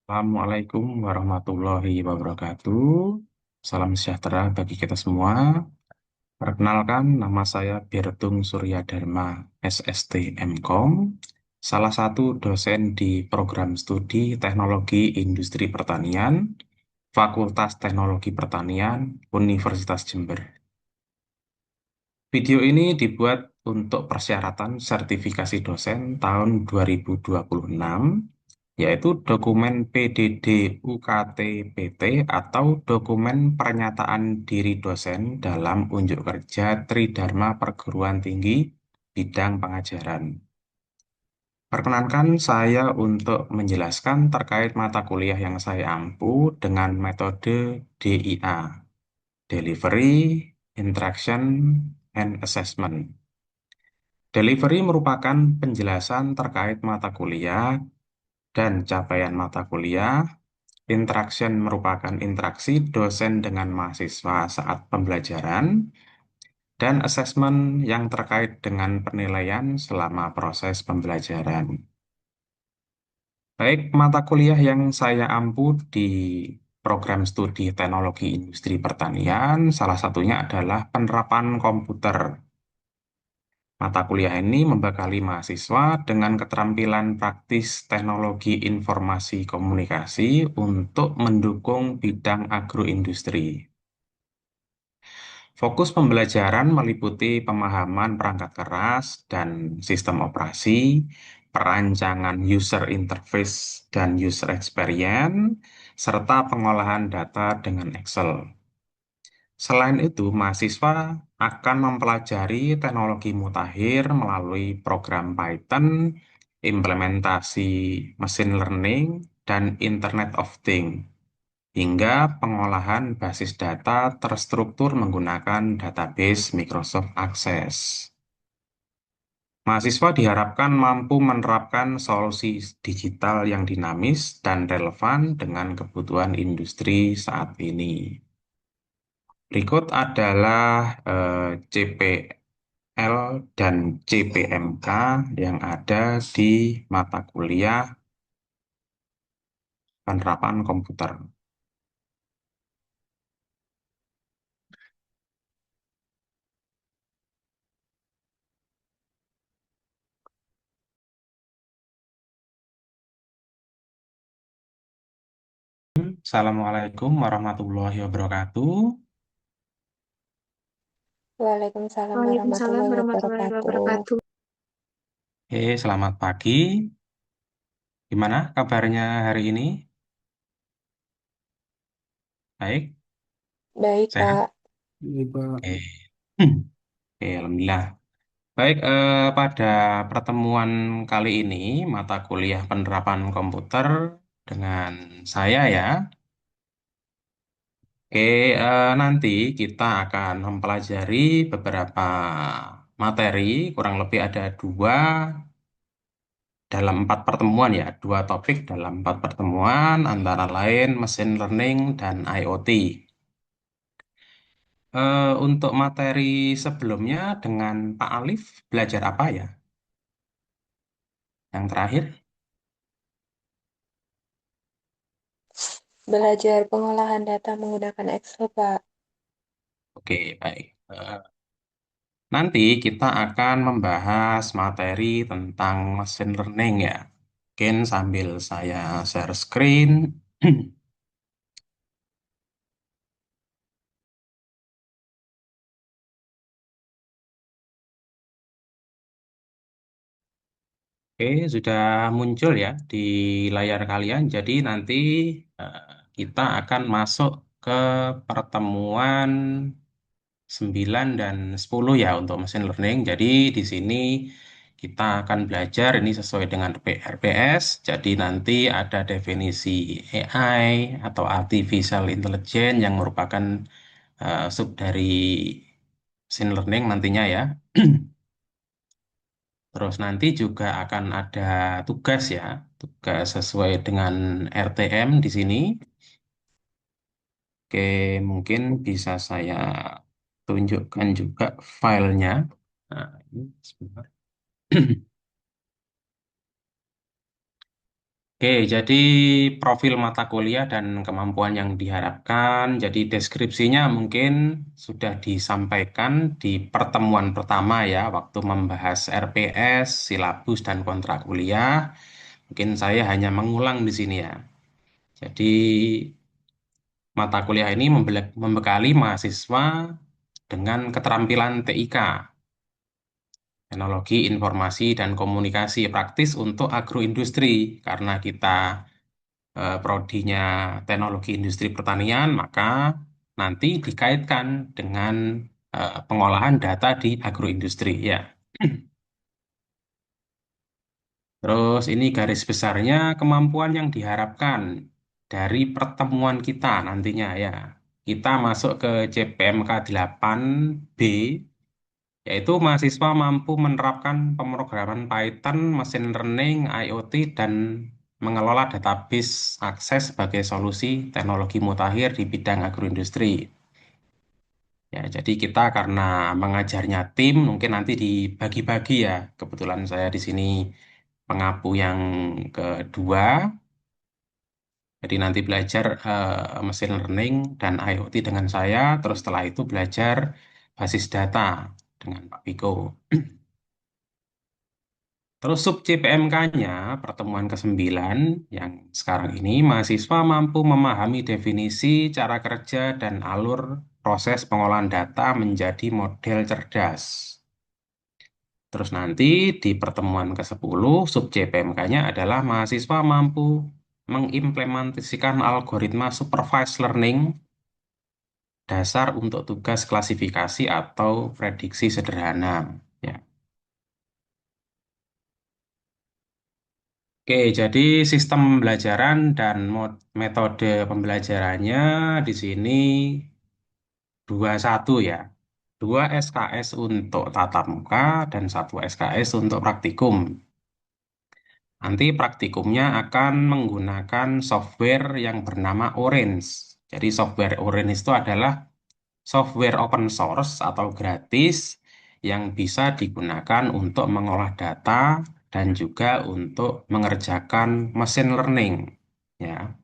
Assalamualaikum warahmatullahi wabarakatuh. Salam sejahtera bagi kita semua. Perkenalkan, nama saya Bertung Surya Dharma, SST MKOM, salah satu dosen di program studi Teknologi Industri Pertanian, Fakultas Teknologi Pertanian, Universitas Jember. Video ini dibuat untuk persyaratan sertifikasi dosen tahun 2026, yaitu dokumen PDD UKT PT atau dokumen pernyataan diri dosen dalam unjuk kerja Tridharma Perguruan Tinggi bidang pengajaran. Perkenankan saya untuk menjelaskan terkait mata kuliah yang saya ampu dengan metode DIA, Delivery, Interaction, and Assessment. Delivery merupakan penjelasan terkait mata kuliah dan capaian mata kuliah. Interaction merupakan interaksi dosen dengan mahasiswa saat pembelajaran, dan asesmen yang terkait dengan penilaian selama proses pembelajaran. Baik, mata kuliah yang saya ampu di program studi Teknologi Industri Pertanian, salah satunya adalah penerapan komputer. Mata kuliah ini membekali mahasiswa dengan keterampilan praktis teknologi informasi komunikasi untuk mendukung bidang agroindustri. Fokus pembelajaran meliputi pemahaman perangkat keras dan sistem operasi, perancangan user interface dan user experience, serta pengolahan data dengan Excel. Selain itu, mahasiswa akan mempelajari teknologi mutakhir melalui program Python, implementasi machine learning, dan Internet of Things, hingga pengolahan basis data terstruktur menggunakan database Microsoft Access. Mahasiswa diharapkan mampu menerapkan solusi digital yang dinamis dan relevan dengan kebutuhan industri saat ini. Berikut adalah CPL dan CPMK yang ada di mata kuliah penerapan komputer. Assalamualaikum warahmatullahi wabarakatuh. Waalaikumsalam Waalaikumsalam warahmatullahi warahmatullahi wabarakatuh. wabarakatuh. Selamat pagi. Gimana kabarnya hari ini? Baik, Baik, sehat? Pak. Ini Pak, Oke. Alhamdulillah. Baik, pada pertemuan kali ini, mata kuliah penerapan komputer dengan saya ya. Oke, nanti kita akan mempelajari beberapa materi, kurang lebih ada dua dalam 4 pertemuan ya, dua topik dalam 4 pertemuan, antara lain machine learning dan IoT. Untuk materi sebelumnya dengan Pak Alif, belajar apa ya? Yang terakhir? Belajar pengolahan data menggunakan Excel, Pak. Oke, baik. Nanti kita akan membahas materi tentang machine learning ya. Mungkin sambil saya share screen. Oke, sudah muncul ya di layar kalian. Jadi nanti eh, kita akan masuk ke pertemuan 9 dan 10 ya untuk mesin learning. Jadi di sini kita akan belajar ini sesuai dengan RPS. Jadi nanti ada definisi AI atau Artificial Intelligence yang merupakan sub dari mesin learning nantinya ya. Terus nanti juga akan ada tugas ya, tugas sesuai dengan RTM di sini. Oke, mungkin bisa saya tunjukkan juga filenya. Nah, ini sebentar. Oke, jadi profil mata kuliah dan kemampuan yang diharapkan. Jadi deskripsinya mungkin sudah disampaikan di pertemuan pertama ya, waktu membahas RPS, silabus, dan kontrak kuliah. Mungkin saya hanya mengulang di sini ya. Jadi mata kuliah ini membekali mahasiswa dengan keterampilan TIK, Teknologi Informasi dan Komunikasi Praktis untuk agroindustri. Karena kita prodinya teknologi industri pertanian, maka nanti dikaitkan dengan pengolahan data di agroindustri ya. Terus ini garis besarnya kemampuan yang diharapkan dari pertemuan kita nantinya ya. Kita masuk ke CPMK 8B, yaitu mahasiswa mampu menerapkan pemrograman Python, machine learning, IoT, dan mengelola database akses sebagai solusi teknologi mutakhir di bidang agroindustri. Ya, jadi kita karena mengajarnya tim, mungkin nanti dibagi-bagi ya. Kebetulan saya di sini pengapu yang kedua, jadi nanti belajar machine learning dan IoT dengan saya, terus setelah itu belajar basis data dengan Pak Piko. Terus sub CPMK-nya, pertemuan ke-9 yang sekarang ini, mahasiswa mampu memahami definisi, cara kerja, dan alur proses pengolahan data menjadi model cerdas. Terus nanti di pertemuan ke-10, sub CPMK-nya adalah mahasiswa mampu mengimplementasikan algoritma supervised learning dasar untuk tugas klasifikasi atau prediksi sederhana. Ya. Oke, jadi sistem pembelajaran dan metode pembelajarannya di sini dua satu ya. Dua SKS untuk tatap muka dan satu SKS untuk praktikum. Nanti praktikumnya akan menggunakan software yang bernama Orange. Jadi software Orange itu adalah software open source atau gratis yang bisa digunakan untuk mengolah data dan juga untuk mengerjakan machine learning. Ya.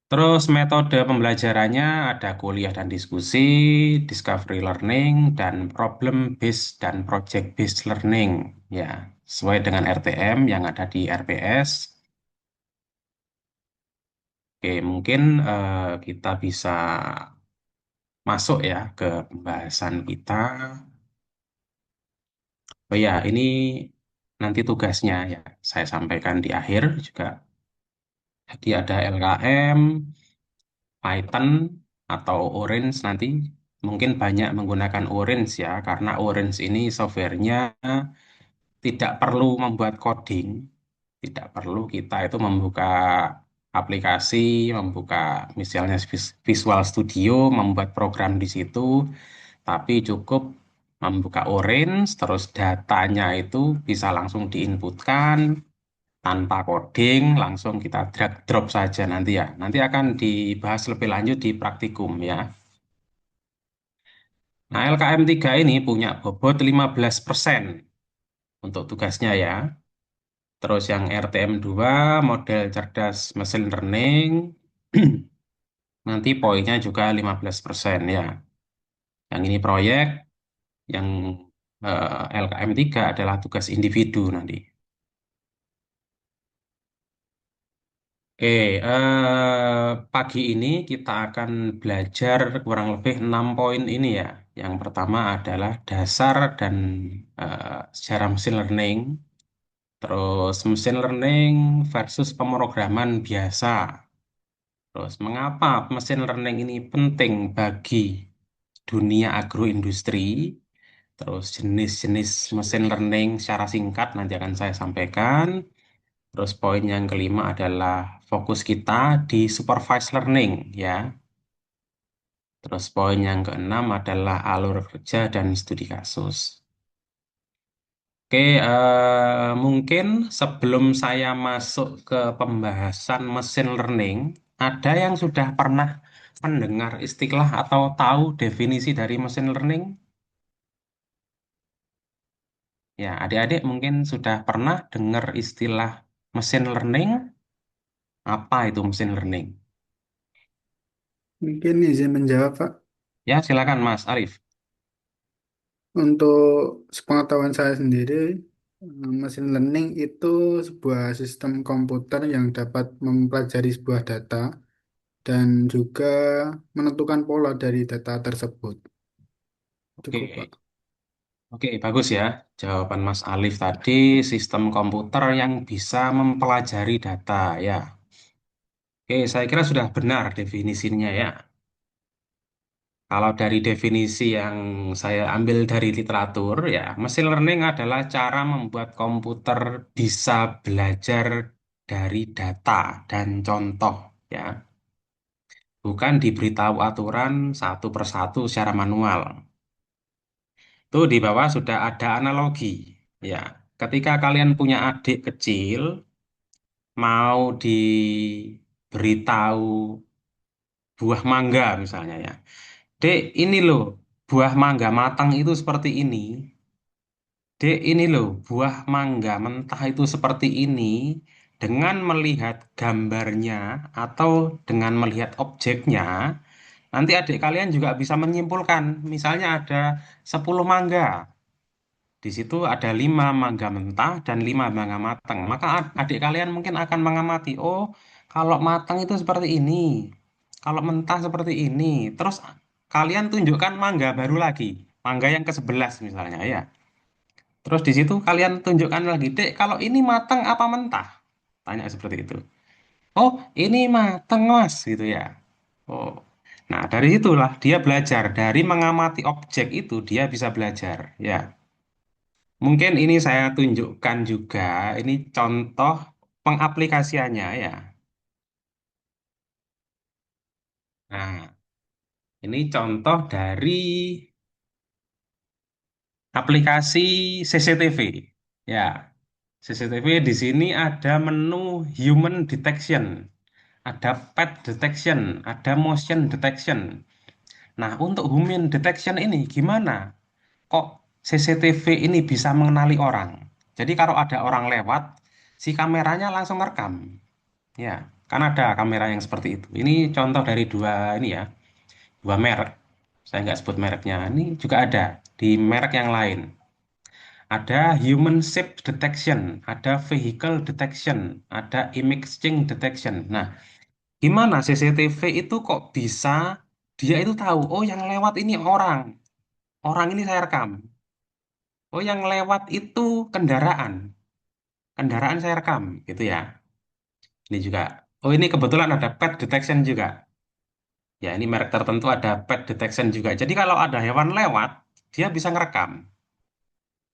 Terus metode pembelajarannya ada kuliah dan diskusi, discovery learning, dan problem based dan project based learning. Ya, sesuai dengan RTM yang ada di RPS. Oke, mungkin kita bisa masuk ya ke pembahasan kita. Oh ya, ini nanti tugasnya ya saya sampaikan di akhir juga. Jadi ada LKM, Python atau Orange nanti. Mungkin banyak menggunakan Orange ya, karena Orange ini softwarenya tidak perlu membuat coding, tidak perlu kita itu membuka aplikasi, membuka misalnya Visual Studio, membuat program di situ, tapi cukup membuka Orange, terus datanya itu bisa langsung diinputkan tanpa coding, langsung kita drag drop saja nanti ya. Nanti akan dibahas lebih lanjut di praktikum ya. Nah, LKM 3 ini punya bobot 15% untuk tugasnya ya. Terus yang RTM 2 model cerdas mesin learning, nanti poinnya juga 15% ya. Yang ini proyek, yang LKM 3 adalah tugas individu nanti. Oke, pagi ini kita akan belajar kurang lebih 6 poin ini ya. Yang pertama adalah dasar dan sejarah mesin learning. Terus mesin learning versus pemrograman biasa. Terus mengapa mesin learning ini penting bagi dunia agroindustri? Terus jenis-jenis mesin learning secara singkat nanti akan saya sampaikan. Terus poin yang kelima adalah fokus kita di supervised learning ya. Terus poin yang keenam adalah alur kerja dan studi kasus. Oke, mungkin sebelum saya masuk ke pembahasan mesin learning, ada yang sudah pernah mendengar istilah atau tahu definisi dari mesin learning? Ya, adik-adik mungkin sudah pernah dengar istilah mesin learning. Apa itu mesin learning? Mungkin izin menjawab, Pak. Ya, silakan Mas Arif. Untuk sepengetahuan saya sendiri, machine learning itu sebuah sistem komputer yang dapat mempelajari sebuah data dan juga menentukan pola dari data tersebut. Cukup, Oke, Pak. oke, bagus ya. Jawaban Mas Alif tadi, sistem komputer yang bisa mempelajari data, ya. Oke, saya kira sudah benar definisinya ya. Kalau dari definisi yang saya ambil dari literatur, ya, machine learning adalah cara membuat komputer bisa belajar dari data dan contoh, ya. Bukan diberitahu aturan satu persatu secara manual. Itu di bawah sudah ada analogi, ya. Ketika kalian punya adik kecil, mau diberitahu buah mangga misalnya ya. Dek, ini loh, buah mangga matang itu seperti ini. Dek, ini loh, buah mangga mentah itu seperti ini. Dengan melihat gambarnya atau dengan melihat objeknya, nanti adik kalian juga bisa menyimpulkan. Misalnya ada 10 mangga. Di situ ada 5 mangga mentah dan 5 mangga matang. Maka adik kalian mungkin akan mengamati, oh, kalau matang itu seperti ini. Kalau mentah seperti ini. Terus kalian tunjukkan mangga baru lagi. Mangga yang ke-11 misalnya ya. Terus di situ kalian tunjukkan lagi, Dek, kalau ini matang apa mentah? Tanya seperti itu. Oh, ini matang, Mas, gitu ya. Oh. Nah, dari itulah dia belajar. Dari mengamati objek itu dia bisa belajar, ya. Mungkin ini saya tunjukkan juga, ini contoh pengaplikasiannya ya. Nah, ini contoh dari aplikasi CCTV. Ya, CCTV di sini ada menu human detection, ada pet detection, ada motion detection. Nah, untuk human detection ini gimana? Kok CCTV ini bisa mengenali orang? Jadi kalau ada orang lewat, si kameranya langsung rekam. Ya, kan ada kamera yang seperti itu. Ini contoh dari dua ini ya, dua merek. Saya nggak sebut mereknya. Ini juga ada di merek yang lain. Ada human shape detection, ada vehicle detection, ada imaging detection. Nah, gimana CCTV itu kok bisa dia itu tahu, oh yang lewat ini orang. Orang ini saya rekam. Oh yang lewat itu kendaraan. Kendaraan saya rekam, gitu ya. Ini juga. Oh ini kebetulan ada pet detection juga. Ya, ini merek tertentu ada pet detection juga. Jadi kalau ada hewan lewat, dia bisa ngerekam.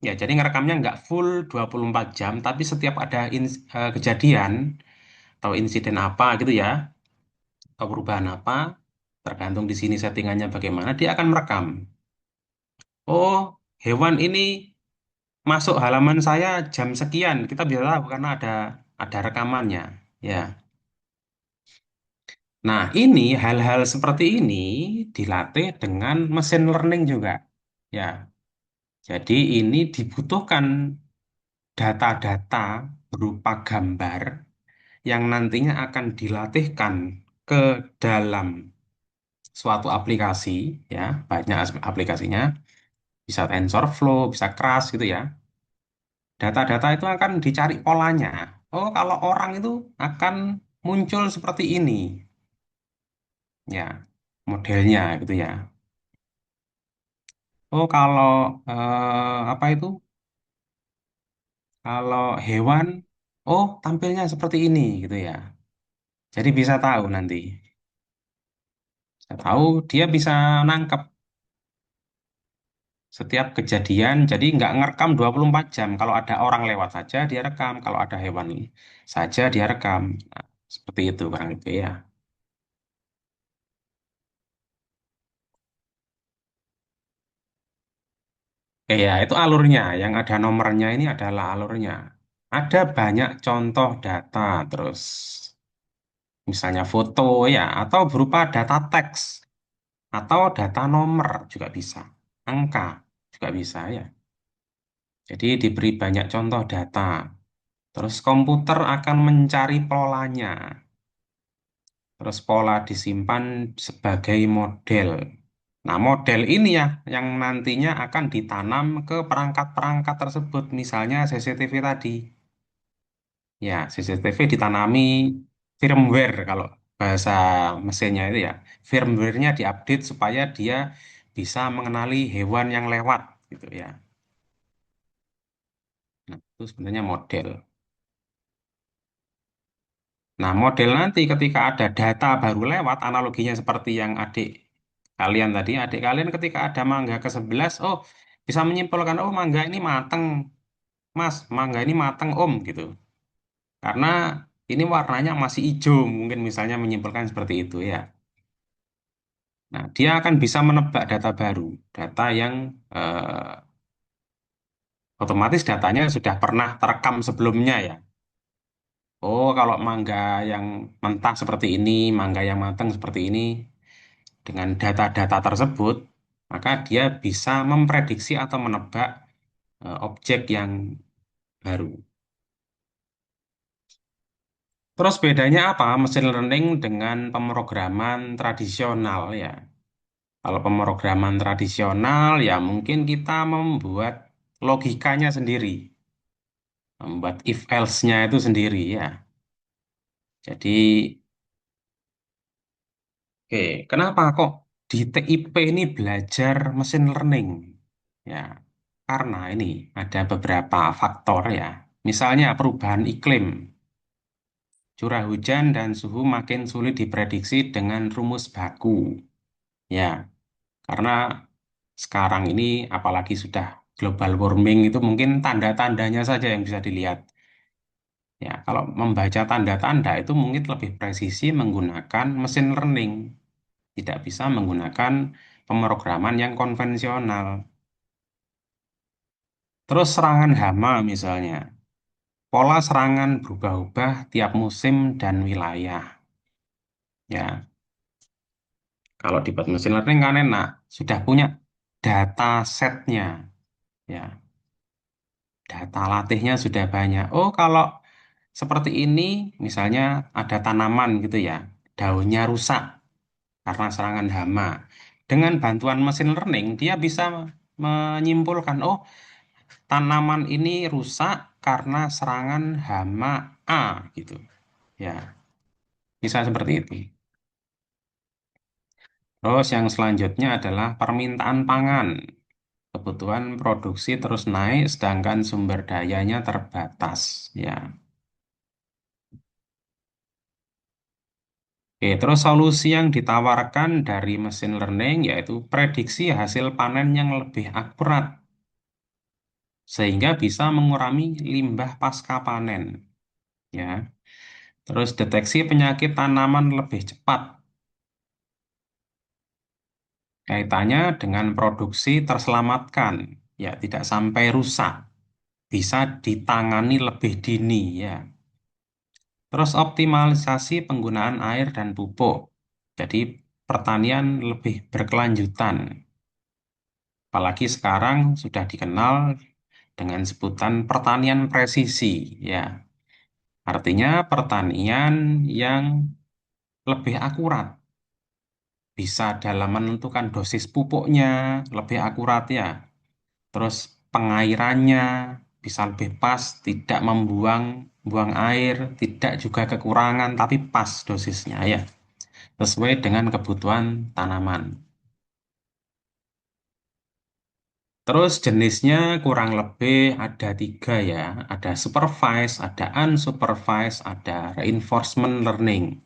Ya, jadi ngerekamnya nggak full 24 jam, tapi setiap ada kejadian atau insiden apa gitu ya, atau perubahan apa, tergantung di sini settingannya bagaimana, dia akan merekam. Oh, hewan ini masuk halaman saya jam sekian. Kita bisa tahu karena ada rekamannya. Ya. Nah, ini hal-hal seperti ini dilatih dengan mesin learning juga. Ya, jadi ini dibutuhkan data-data berupa gambar yang nantinya akan dilatihkan ke dalam suatu aplikasi, ya, banyak aplikasinya, bisa TensorFlow, bisa Crush gitu ya. Data-data itu akan dicari polanya. Oh, kalau orang itu akan muncul seperti ini, ya, modelnya gitu ya. Oh, kalau apa itu? Kalau hewan, oh tampilnya seperti ini gitu ya. Jadi bisa tahu nanti. Bisa tahu dia bisa nangkep setiap kejadian. Jadi nggak ngerekam 24 jam. Kalau ada orang lewat saja dia rekam. Kalau ada hewan saja dia rekam. Nah, seperti itu kurang lebih ya. Ya, itu alurnya. Yang ada nomornya ini adalah alurnya. Ada banyak contoh data terus. Misalnya foto ya, atau berupa data teks. Atau data nomor juga bisa. Angka juga bisa ya. Jadi diberi banyak contoh data. Terus komputer akan mencari polanya. Terus pola disimpan sebagai model. Nah, model ini ya yang nantinya akan ditanam ke perangkat-perangkat tersebut. Misalnya CCTV tadi. Ya, CCTV ditanami firmware kalau bahasa mesinnya itu ya. Firmware-nya diupdate supaya dia bisa mengenali hewan yang lewat gitu ya. Nah, itu sebenarnya model. Nah, model nanti ketika ada data baru lewat, analoginya seperti yang adik kalian tadi, adik kalian ketika ada mangga ke-11, oh bisa menyimpulkan, oh mangga ini mateng, mas, mangga ini mateng om gitu. Karena ini warnanya masih hijau, mungkin misalnya menyimpulkan seperti itu ya. Nah, dia akan bisa menebak data baru, data yang otomatis datanya sudah pernah terekam sebelumnya ya. Oh, kalau mangga yang mentah seperti ini, mangga yang matang seperti ini, dengan data-data tersebut, maka dia bisa memprediksi atau menebak objek yang baru. Terus bedanya apa mesin learning dengan pemrograman tradisional ya? Kalau pemrograman tradisional ya mungkin kita membuat logikanya sendiri, membuat if else-nya itu sendiri ya. Jadi, oke, kenapa kok di TIP ini belajar mesin learning? Ya, karena ini ada beberapa faktor ya. Misalnya perubahan iklim, curah hujan dan suhu makin sulit diprediksi dengan rumus baku. Ya, karena sekarang ini apalagi sudah global warming itu mungkin tanda-tandanya saja yang bisa dilihat. Ya, kalau membaca tanda-tanda itu mungkin lebih presisi menggunakan mesin learning. Tidak bisa menggunakan pemrograman yang konvensional. Terus serangan hama misalnya. Pola serangan berubah-ubah tiap musim dan wilayah. Ya, kalau dibuat mesin learning kan enak, sudah punya data setnya. Ya, data latihnya sudah banyak. Oh, kalau seperti ini, misalnya ada tanaman gitu ya, daunnya rusak karena serangan hama. Dengan bantuan mesin learning, dia bisa menyimpulkan, oh, tanaman ini rusak karena serangan hama A gitu. Ya, bisa seperti itu. Terus yang selanjutnya adalah permintaan pangan. Kebutuhan produksi terus naik sedangkan sumber dayanya terbatas. Ya. Oke, terus solusi yang ditawarkan dari mesin learning yaitu prediksi hasil panen yang lebih akurat sehingga bisa mengurangi limbah pasca panen. Ya. Terus deteksi penyakit tanaman lebih cepat. Kaitannya dengan produksi terselamatkan, ya tidak sampai rusak, bisa ditangani lebih dini ya. Terus optimalisasi penggunaan air dan pupuk. Jadi pertanian lebih berkelanjutan. Apalagi sekarang sudah dikenal dengan sebutan pertanian presisi ya. Artinya pertanian yang lebih akurat, bisa dalam menentukan dosis pupuknya lebih akurat ya. Terus pengairannya bisa lebih pas, tidak membuang buang air, tidak juga kekurangan, tapi pas dosisnya ya, sesuai dengan kebutuhan tanaman. Terus jenisnya kurang lebih ada tiga ya, ada supervised, ada unsupervised, ada reinforcement learning.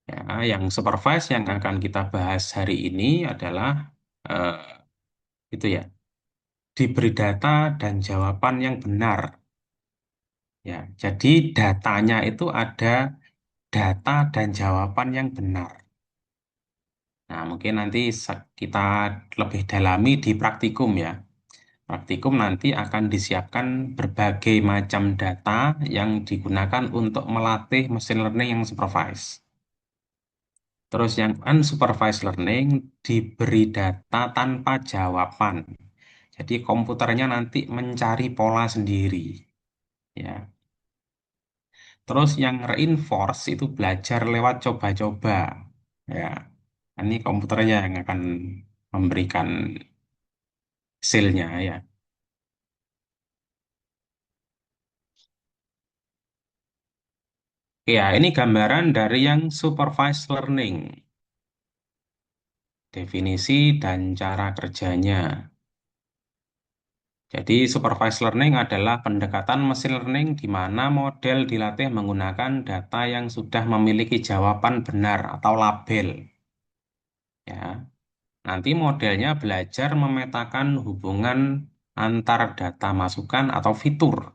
Ya, yang supervised yang akan kita bahas hari ini adalah eh, itu ya, diberi data dan jawaban yang benar. Ya, jadi datanya itu ada data dan jawaban yang benar. Nah, mungkin nanti kita lebih dalami di praktikum ya. Praktikum nanti akan disiapkan berbagai macam data yang digunakan untuk melatih mesin learning yang supervised. Terus yang unsupervised learning diberi data tanpa jawaban. Jadi komputernya nanti mencari pola sendiri, ya. Terus yang reinforce itu belajar lewat coba-coba, ya. Ini komputernya yang akan memberikan hasilnya, ya. Ya, ini gambaran dari yang supervised learning, definisi dan cara kerjanya. Jadi, supervised learning adalah pendekatan mesin learning di mana model dilatih menggunakan data yang sudah memiliki jawaban benar atau label. Ya, nanti modelnya belajar memetakan hubungan antar data masukan atau fitur.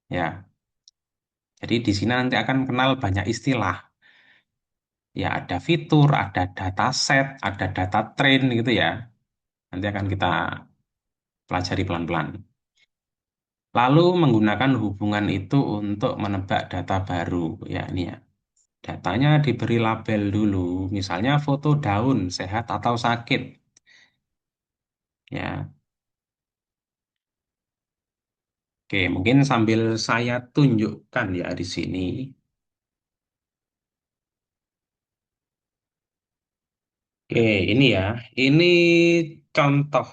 Ya, jadi di sini nanti akan kenal banyak istilah. Ya, ada fitur, ada data set, ada data train gitu ya. Nanti akan kita pelajari pelan-pelan. Lalu menggunakan hubungan itu untuk menebak data baru. Ya, ini ya. Datanya diberi label dulu, misalnya foto daun, sehat atau sakit. Ya, oke, mungkin sambil saya tunjukkan ya di sini. Oke, ini ya, ini contoh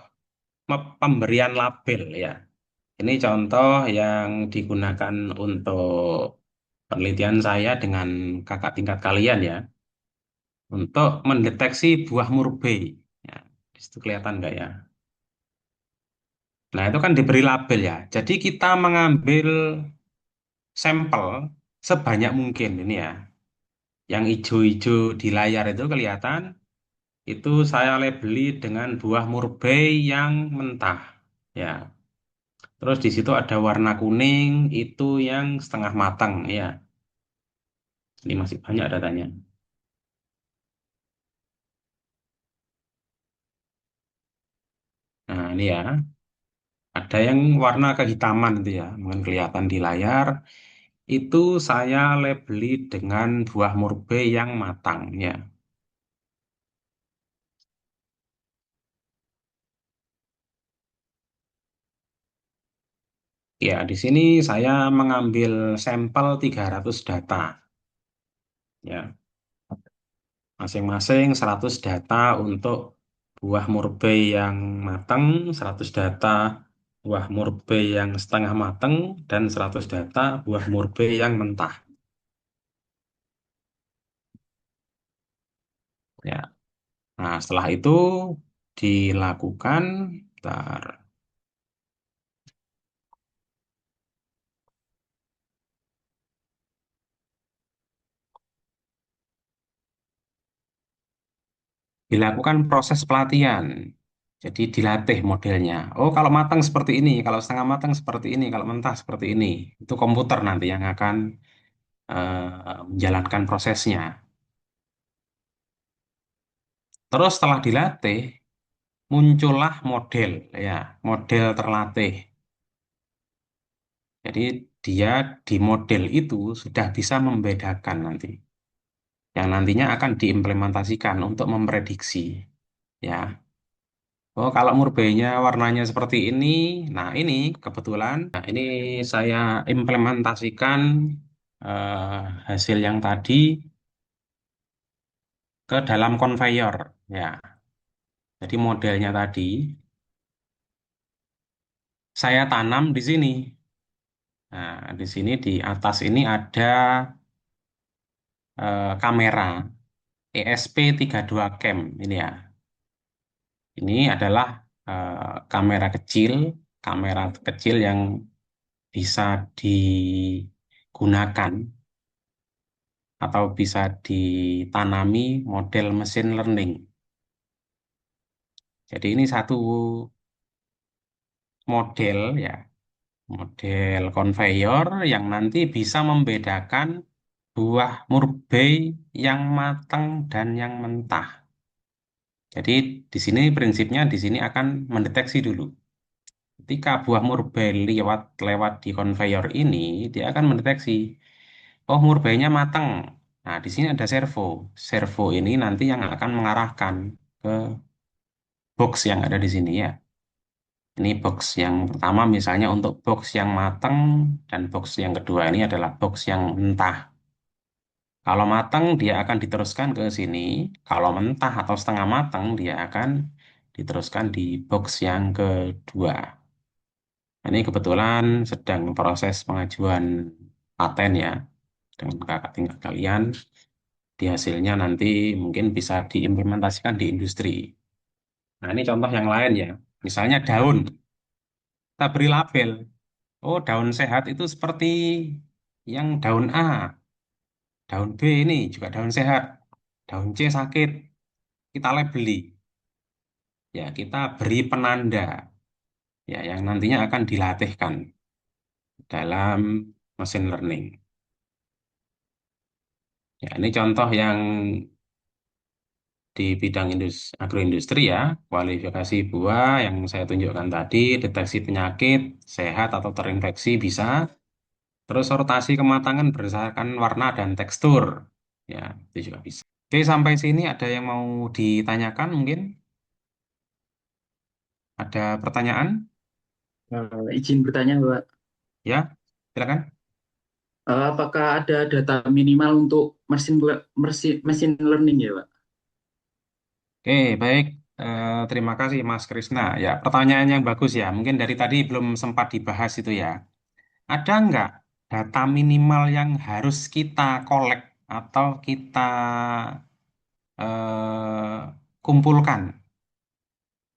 pemberian label ya. Ini contoh yang digunakan untuk penelitian saya dengan kakak tingkat kalian ya, untuk mendeteksi buah murbei. Ya, di situ kelihatan nggak ya? Nah, itu kan diberi label ya. Jadi kita mengambil sampel sebanyak mungkin ini ya. Yang hijau-hijau di layar itu kelihatan, itu saya labeli dengan buah murbei yang mentah. Ya. Terus di situ ada warna kuning, itu yang setengah matang ya. Ini masih banyak datanya. Nah, ini ya. Ada yang warna kehitaman itu ya, mungkin kelihatan di layar. Itu saya labeli dengan buah murbei yang matang ya. Ya, di sini saya mengambil sampel 300 data. Ya, masing-masing 100 data untuk buah murbei yang matang, 100 data buah murbei yang setengah matang, dan 100 data buah murbei yang mentah. Ya. Nah, setelah itu dilakukan, bentar. Dilakukan proses pelatihan. Jadi dilatih modelnya. Oh, kalau matang seperti ini, kalau setengah matang seperti ini, kalau mentah seperti ini. Itu komputer nanti yang akan menjalankan prosesnya. Terus setelah dilatih, muncullah model, ya, model terlatih. Jadi dia di model itu sudah bisa membedakan nanti, yang nantinya akan diimplementasikan untuk memprediksi. Ya, oh kalau murbeinya warnanya seperti ini, nah ini kebetulan, nah ini saya implementasikan eh, hasil yang tadi ke dalam conveyor. Ya, jadi modelnya tadi saya tanam di sini. Nah, di sini di atas ini ada kamera ESP32 cam ini ya. Ini adalah kamera kecil, kamera kecil yang bisa digunakan atau bisa ditanami model mesin learning. Jadi ini satu model ya, model conveyor yang nanti bisa membedakan buah murbei yang matang dan yang mentah. Jadi di sini prinsipnya di sini akan mendeteksi dulu. Ketika buah murbei lewat lewat di conveyor ini, dia akan mendeteksi, oh murbeinya matang. Nah, di sini ada servo. Servo ini nanti yang akan mengarahkan ke box yang ada di sini ya. Ini box yang pertama misalnya untuk box yang matang dan box yang kedua ini adalah box yang mentah. Kalau matang dia akan diteruskan ke sini. Kalau mentah atau setengah matang dia akan diteruskan di box yang kedua. Ini kebetulan sedang proses pengajuan paten ya dengan kakak tingkat kalian. Di hasilnya nanti mungkin bisa diimplementasikan di industri. Nah, ini contoh yang lain ya. Misalnya daun, kita beri label. Oh, daun sehat itu seperti yang daun A. Daun B ini juga daun sehat. Daun C sakit. Kita labeli. Ya, kita beri penanda. Ya, yang nantinya akan dilatihkan dalam machine learning. Ya, ini contoh yang di bidang agroindustri ya, kualifikasi buah yang saya tunjukkan tadi, deteksi penyakit, sehat atau terinfeksi bisa, terus sortasi kematangan berdasarkan warna dan tekstur. Ya, itu juga bisa. Oke, sampai sini ada yang mau ditanyakan mungkin? Ada pertanyaan? Izin bertanya, Pak. Ya, silakan. Apakah ada data minimal untuk machine learning ya, Pak? Oke, baik. Terima kasih Mas Krisna. Ya, pertanyaan yang bagus ya. Mungkin dari tadi belum sempat dibahas itu ya. Ada nggak data minimal yang harus kita kolek atau kita kumpulkan?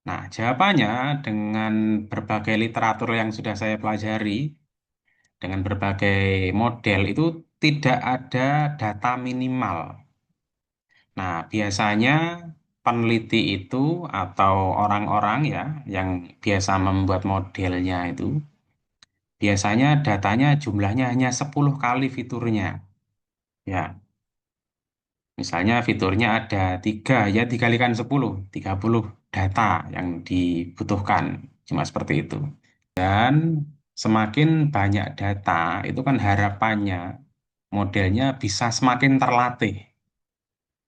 Nah, jawabannya dengan berbagai literatur yang sudah saya pelajari, dengan berbagai model itu tidak ada data minimal. Nah, biasanya peneliti itu atau orang-orang ya yang biasa membuat modelnya itu, biasanya datanya jumlahnya hanya 10 kali fiturnya. Ya, misalnya fiturnya ada 3, ya dikalikan 10, 30 data yang dibutuhkan. Cuma seperti itu. Dan semakin banyak data, itu kan harapannya modelnya bisa semakin terlatih.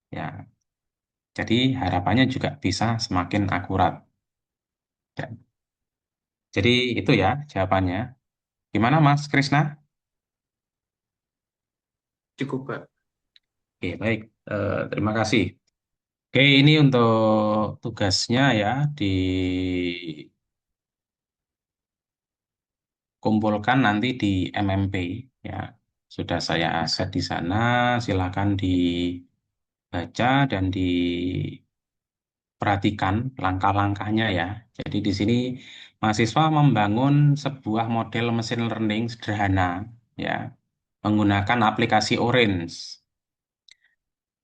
Ya, jadi harapannya juga bisa semakin akurat. Ya, jadi itu ya jawabannya. Gimana Mas Krisna? Cukup, Pak. Oke, baik. Terima kasih. Oke, ini untuk tugasnya ya dikumpulkan nanti di MMP ya. Sudah saya set di sana, silakan dibaca dan diperhatikan langkah-langkahnya ya. Jadi di sini mahasiswa membangun sebuah model mesin learning sederhana ya, menggunakan aplikasi Orange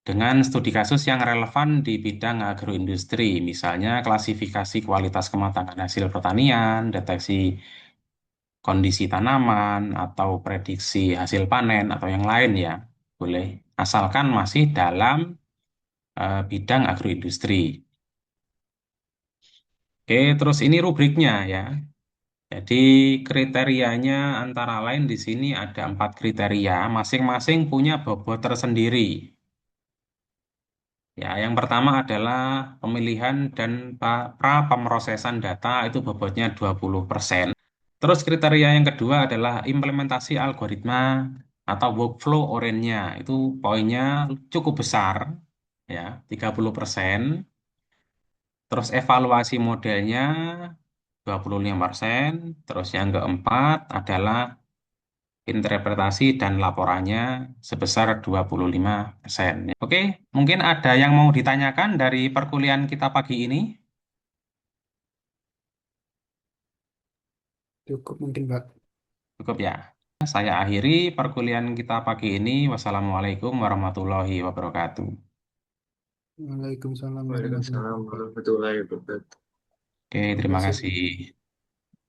dengan studi kasus yang relevan di bidang agroindustri, misalnya klasifikasi kualitas kematangan hasil pertanian, deteksi kondisi tanaman, atau prediksi hasil panen, atau yang lain ya, boleh. Asalkan masih dalam bidang agroindustri. Oke, terus ini rubriknya ya. Jadi kriterianya antara lain di sini ada 4 kriteria, masing-masing punya bobot tersendiri. Ya, yang pertama adalah pemilihan dan pra-pemrosesan data itu bobotnya 20%. Terus kriteria yang kedua adalah implementasi algoritma atau workflow orange-nya. Itu poinnya cukup besar, ya, 30%. Terus evaluasi modelnya 25%. Terus yang keempat adalah interpretasi dan laporannya sebesar 25%. Oke, mungkin ada yang mau ditanyakan dari perkuliahan kita pagi ini? Cukup mungkin, Pak. Cukup ya. Saya akhiri perkuliahan kita pagi ini. Wassalamualaikum warahmatullahi wabarakatuh. Waalaikumsalam warahmatullahi Waalaikumsalam wabarakatuh. warahmatullahi wabarakatuh. Oke, Terima terima kasih. kasih.